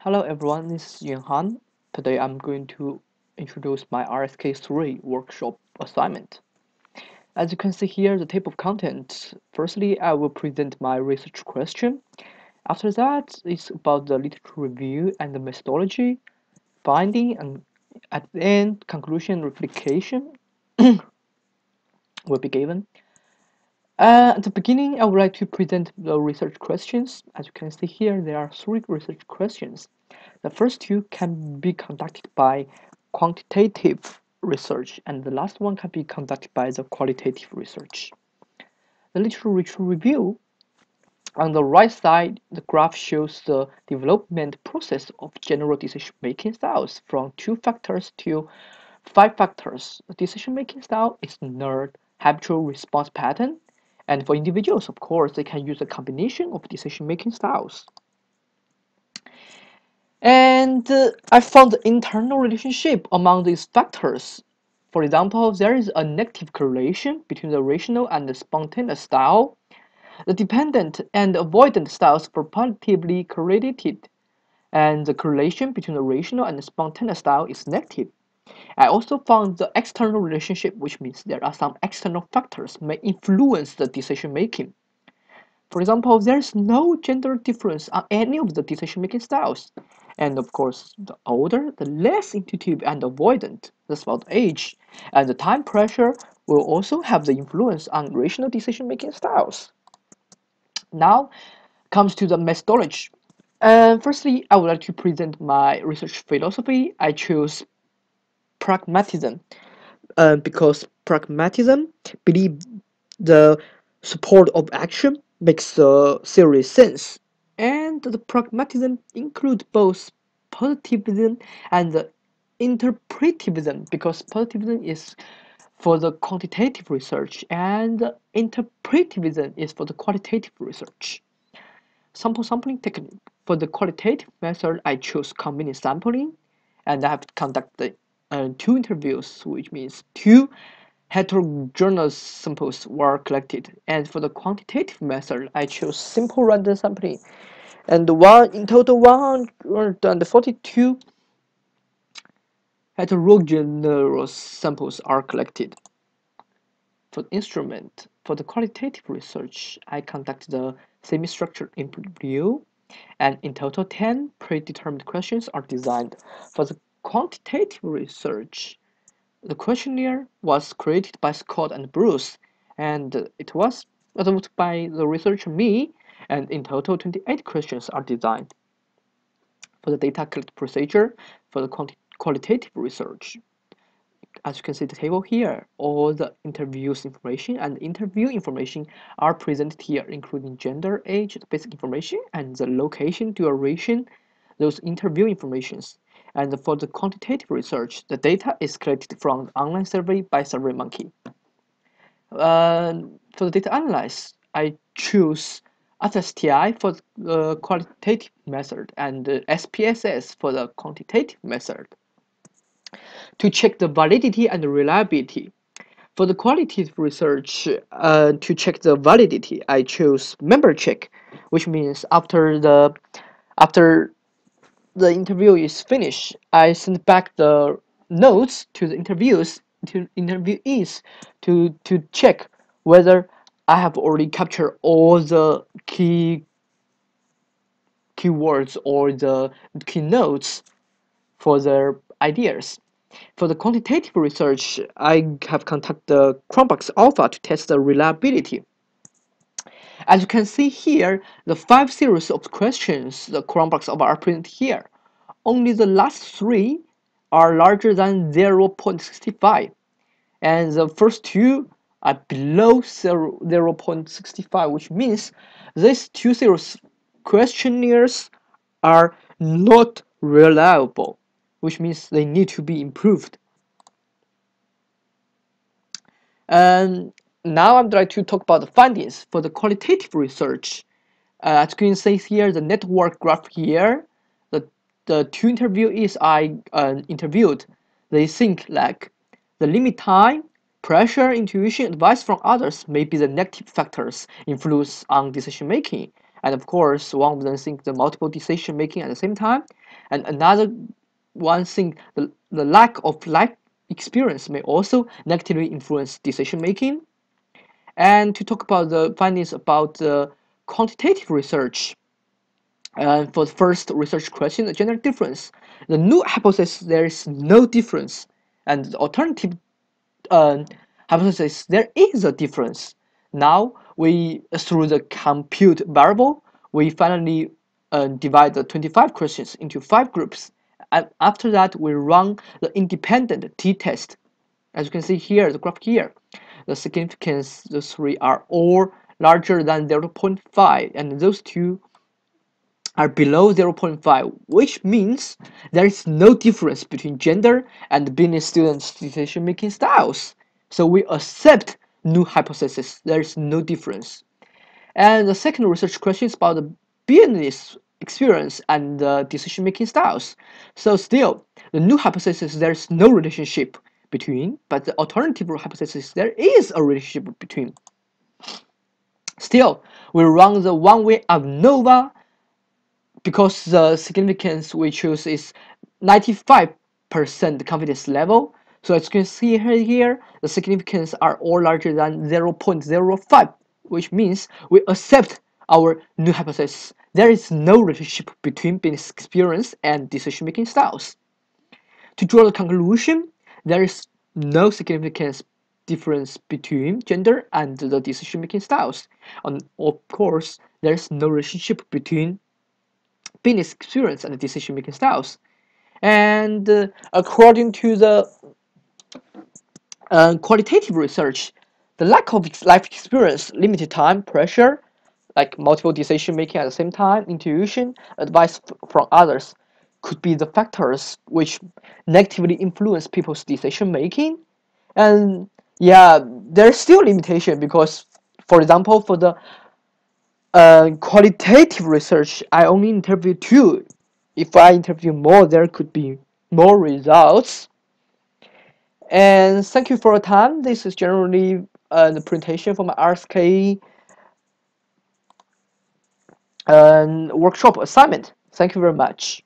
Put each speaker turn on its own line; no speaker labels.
Hello everyone, this is Yanhan. Today I'm going to introduce my RSK3 workshop assignment. As you can see here, the table of contents. Firstly, I will present my research question. After that, it's about the literature review and the methodology, finding, and at the end, conclusion replication will be given. At the beginning, I would like to present the research questions. As you can see here, there are three research questions. The first two can be conducted by quantitative research, and the last one can be conducted by the qualitative research. The literature review. On the right side, the graph shows the development process of general decision-making styles from 2 factors to 5 factors. The decision-making style is nerd, habitual response pattern, and for individuals, of course, they can use a combination of decision-making styles. And I found the internal relationship among these factors. For example, there is a negative correlation between the rational and the spontaneous style. The dependent and avoidant styles were positively correlated, and the correlation between the rational and the spontaneous style is negative. I also found the external relationship, which means there are some external factors may influence the decision making. For example, there is no gender difference on any of the decision-making styles. And of course, the older, the less intuitive and avoidant. That's about age. And the time pressure will also have the influence on rational decision-making styles. Now comes to the methodology. Firstly, I would like to present my research philosophy. I chose pragmatism because pragmatism believe the support of action makes serious sense, and the pragmatism includes both positivism and the interpretivism, because positivism is for the quantitative research and interpretivism is for the qualitative research. Sample sampling technique. For the qualitative method, I chose convenient sampling, and I have conducted 2 interviews, which means 2 heterogeneous samples were collected. And for the quantitative method, I chose simple random sampling, and in total 142 heterogeneous samples are collected. For the instrument, for the qualitative research, I conducted a semi-structured interview, and in total 10 predetermined questions are designed. For the quantitative research, the questionnaire was created by Scott and Bruce, and it was developed by the researcher me, and in total 28 questions are designed. For the data collect procedure, for the qualitative research, as you can see the table here, all the interviews information and interview information are presented here, including gender, age, the basic information, and the location, duration, those interview informations. And for the quantitative research, the data is collected from the online survey by SurveyMonkey. For the data analysis, I choose SSTI for the qualitative method and SPSS for the quantitative method to check the validity and reliability. For the qualitative research, to check the validity, I chose member check, which means after the interview is finished, I send back the notes to the interviewees to check whether I have already captured all the keywords or the keynotes for their ideas. For the quantitative research, I have contacted the Chromebox Alpha to test the reliability. As you can see here, the 5 series of questions the Chromebox Alpha are presented here. Only the last 3 are larger than 0.65, and the first 2 are below 0.65, which means these 2 series questionnaires are not reliable, which means they need to be improved. And now I'm trying to talk about the findings for the qualitative research. As you can see here, the network graph here, the 2 interviewees I interviewed, they think like the limit time, pressure, intuition, advice from others may be the negative factors influence on decision making. And of course, one of them think the multiple decision making at the same time, and another one think the lack of life experience may also negatively influence decision making. And to talk about the findings about the quantitative research, for the first research question, the gender difference, the new hypothesis there is no difference, and the alternative uh, hypothesis there is a difference. Now we, through the compute variable, we finally divide the 25 questions into 5 groups, and after that we run the independent t-test. As you can see here, the graph here, the significance, those three are all larger than 0.5, and those two are below 0.5, which means there is no difference between gender and business students' decision-making styles. So we accept new hypothesis. There is no difference. And the second research question is about the business experience and decision-making styles. So still, the new hypothesis, there is no relationship between, but the alternative hypothesis, there is a relationship between. Still, we run the one-way ANOVA because the significance we choose is 95% confidence level. So as you can see here, the significance are all larger than 0.05, which means we accept our new hypothesis. There is no relationship between business experience and decision-making styles. To draw the conclusion, there is no significance difference between gender and the decision-making styles. And of course, there is no relationship between business experience and decision-making styles. And according to the qualitative research, the lack of life experience, limited time, pressure, like multiple decision making at the same time, intuition, advice from others, could be the factors which negatively influence people's decision making. And yeah, there's still limitation because, for example, for the qualitative research, I only interviewed 2. If I interview more, there could be more results. And thank you for your time. This is generally the presentation for my RSK workshop assignment. Thank you very much.